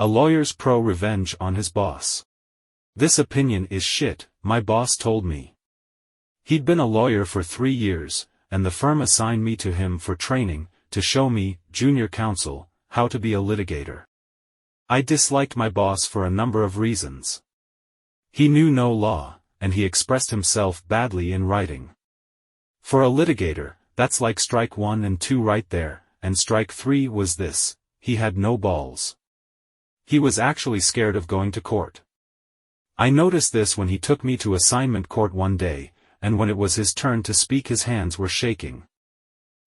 A lawyer's pro-revenge on his boss. This opinion is shit, my boss told me. He'd been a lawyer for 3 years, and the firm assigned me to him for training, to show me, junior counsel, how to be a litigator. I disliked my boss for a number of reasons. He knew no law, and he expressed himself badly in writing. For a litigator, that's like strike 1 and 2 right there, and strike 3 was this: he had no balls. He was actually scared of going to court. I noticed this when he took me to assignment court one day, and when it was his turn to speak his hands were shaking.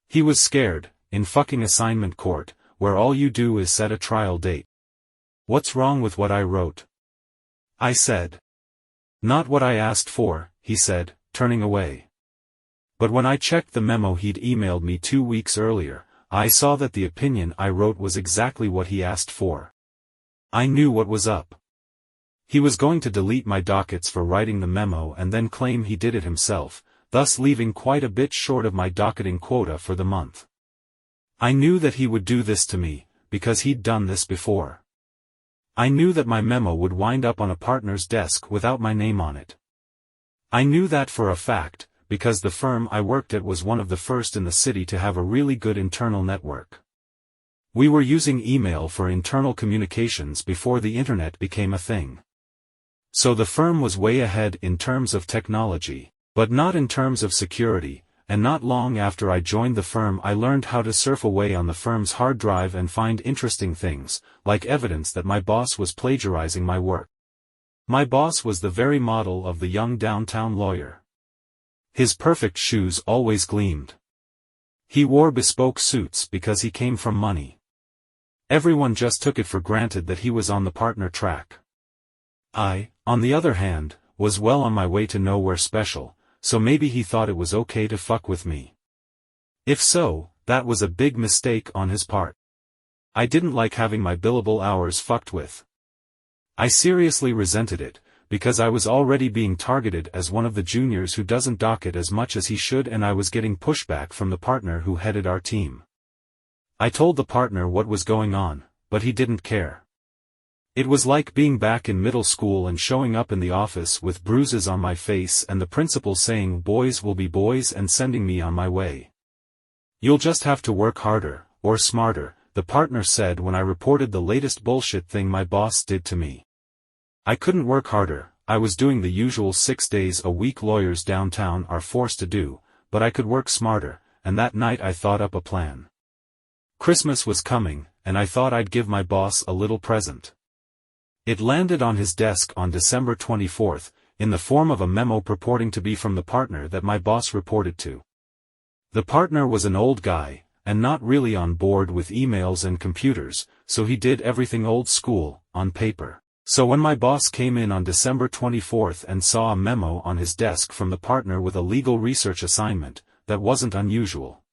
He was scared, in fucking assignment court, where all you do is set a trial date. What's wrong with what I wrote? I said. Not what I asked for, he said, turning away. But when I checked the memo he'd emailed me 2 weeks earlier, I saw that the opinion I wrote was exactly what he asked for. I knew what was up. He was going to delete my dockets for writing the memo and then claim he did it himself, thus leaving quite a bit short of my docketing quota for the month. I knew that he would do this to me, because he'd done this before. I knew that my memo would wind up on a partner's desk without my name on it. I knew that for a fact, because the firm I worked at was one of the first in the city to have a really good internal network. We were using email for internal communications before the internet became a thing. So the firm was way ahead in terms of technology, but not in terms of security, and not long after I joined the firm I learned how to surf away on the firm's hard drive and find interesting things, like evidence that my boss was plagiarizing my work. My boss was the very model of the young downtown lawyer. His perfect shoes always gleamed. He wore bespoke suits because he came from money. Everyone just took it for granted that he was on the partner track. I, on the other hand, was well on my way to nowhere special, so maybe he thought it was okay to fuck with me. If so, that was a big mistake on his part. I didn't like having my billable hours fucked with. I seriously resented it, because I was already being targeted as one of the juniors who doesn't docket as much as he should, and I was getting pushback from the partner who headed our team. I told the partner what was going on, but he didn't care. It was like being back in middle school and showing up in the office with bruises on my face and the principal saying boys will be boys and sending me on my way. You'll just have to work harder, or smarter, the partner said when I reported the latest bullshit thing my boss did to me. I couldn't work harder, I was doing the usual 6 days a week lawyers downtown are forced to do, but I could work smarter, and that night I thought up a plan. Christmas was coming, and I thought I'd give my boss a little present. It landed on his desk on December 24th, in the form of a memo purporting to be from the partner that my boss reported to. The partner was an old guy, and not really on board with emails and computers, so he did everything old school, on paper. So when my boss came in on December 24th and saw a memo on his desk from the partner with a legal research assignment, that wasn't unusual.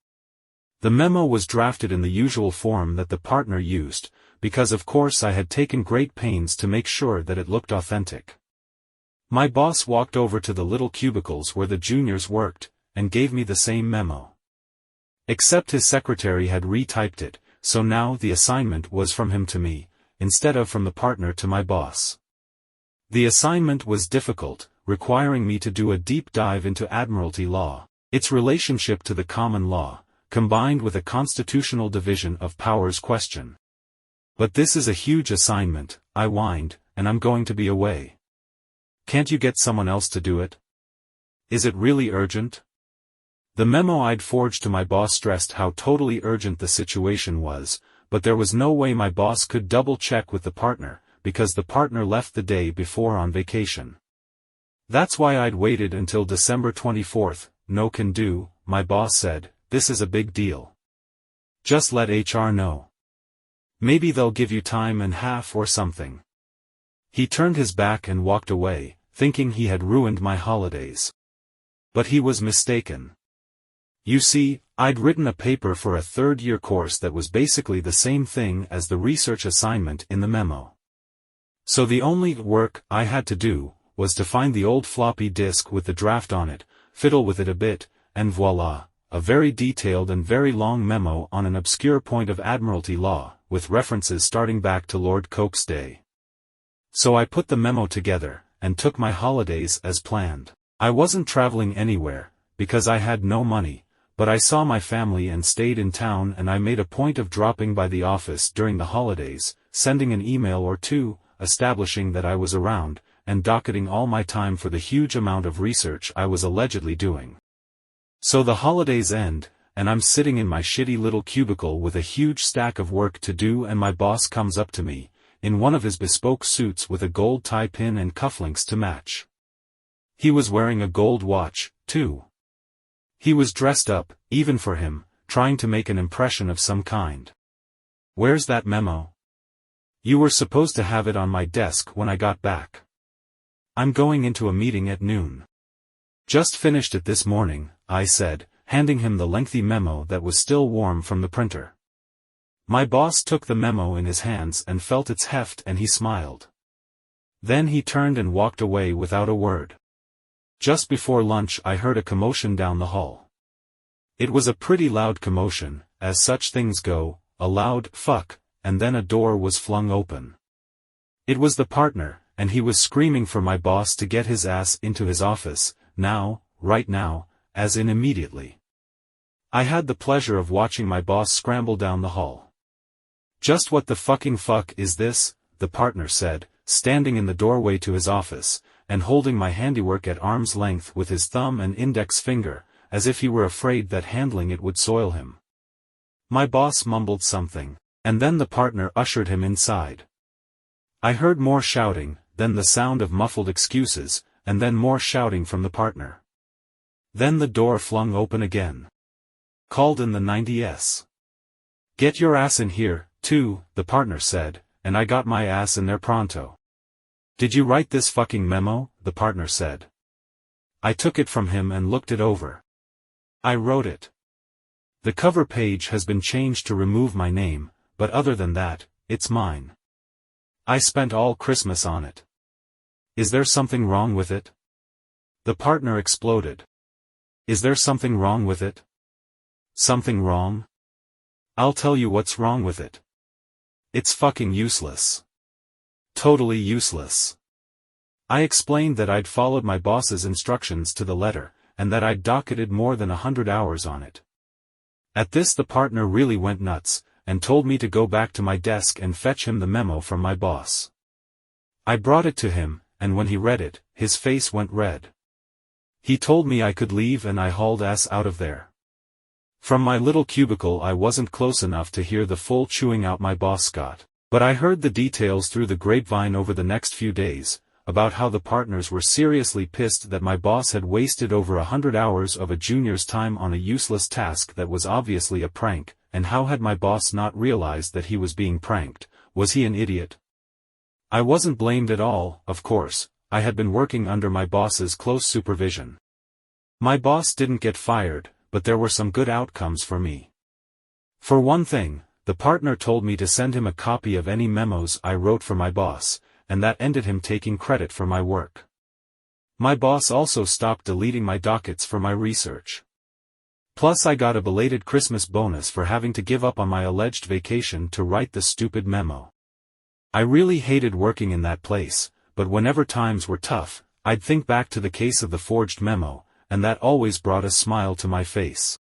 The memo was drafted in the usual form that the partner used, because of course I had taken great pains to make sure that it looked authentic. My boss walked over to the little cubicles where the juniors worked, and gave me the same memo. Except his secretary had retyped it, so now the assignment was from him to me, instead of from the partner to my boss. The assignment was difficult, requiring me to do a deep dive into admiralty law, its relationship to the common law, combined with a constitutional division of powers question. But this is a huge assignment, I whined, and I'm going to be away. Can't you get someone else to do it? Is it really urgent? The memo I'd forged to my boss stressed how totally urgent the situation was, but there was no way my boss could double-check with the partner, because the partner left the day before on vacation. That's why I'd waited until December 24th, no can do, my boss said, this is a big deal. Just let HR know. Maybe they'll give you time and half or something. He turned his back and walked away, thinking he had ruined my holidays. But he was mistaken. You see, I'd written a paper for a third-year course that was basically the same thing as the research assignment in the memo. So the only work I had to do was to find the old floppy disk with the draft on it, fiddle with it a bit, and voila, a very detailed and very long memo on an obscure point of admiralty law, with references starting back to Lord Coke's day. So I put the memo together, and took my holidays as planned. I wasn't traveling anywhere, because I had no money, but I saw my family and stayed in town, and I made a point of dropping by the office during the holidays, sending an email or two, establishing that I was around, and docketing all my time for the huge amount of research I was allegedly doing. So the holidays end, and I'm sitting in my shitty little cubicle with a huge stack of work to do, and my boss comes up to me, in one of his bespoke suits with a gold tie pin and cufflinks to match. He was wearing a gold watch, too. He was dressed up, even for him, trying to make an impression of some kind. "Where's that memo? You were supposed to have it on my desk when I got back. I'm going into a meeting at noon." "Just finished it this morning," I said, handing him the lengthy memo that was still warm from the printer. My boss took the memo in his hands and felt its heft, and he smiled. Then he turned and walked away without a word. Just before lunch I heard a commotion down the hall. It was a pretty loud commotion, as such things go, a loud "fuck," and then a door was flung open. It was the partner, and he was screaming for my boss to get his ass into his office, now, right now, as in immediately. I had the pleasure of watching my boss scramble down the hall. "Just what the fucking fuck is this?" the partner said, standing in the doorway to his office, and holding my handiwork at arm's length with his thumb and index finger, as if he were afraid that handling it would soil him. My boss mumbled something, and then the partner ushered him inside. I heard more shouting, then the sound of muffled excuses, and then more shouting from the partner. Then the door flung open again. "Called in the 90s. Get your ass in here, too," the partner said, and I got my ass in there pronto. "Did you write this fucking memo?" the partner said. I took it from him and looked it over. "I wrote it. The cover page has been changed to remove my name, but other than that, it's mine. I spent all Christmas on it. Is there something wrong with it?" The partner exploded. "Is there something wrong with it? Something wrong? I'll tell you what's wrong with it. It's fucking useless. Totally useless." I explained that I'd followed my boss's instructions to the letter, and that I'd docketed more than 100 hours on it. At this the partner really went nuts, and told me to go back to my desk and fetch him the memo from my boss. I brought it to him, and when he read it, his face went red. He told me I could leave, and I hauled ass out of there. From my little cubicle I wasn't close enough to hear the full chewing out my boss got, but I heard the details through the grapevine over the next few days, about how the partners were seriously pissed that my boss had wasted over 100 hours of a junior's time on a useless task that was obviously a prank, and how had my boss not realized that he was being pranked? Was he an idiot? I wasn't blamed at all, of course. I had been working under my boss's close supervision. My boss didn't get fired, but there were some good outcomes for me. For one thing, the partner told me to send him a copy of any memos I wrote for my boss, and that ended him taking credit for my work. My boss also stopped deleting my dockets for my research. Plus I got a belated Christmas bonus for having to give up on my alleged vacation to write the stupid memo. I really hated working in that place, but whenever times were tough, I'd think back to the case of the forged memo, and that always brought a smile to my face.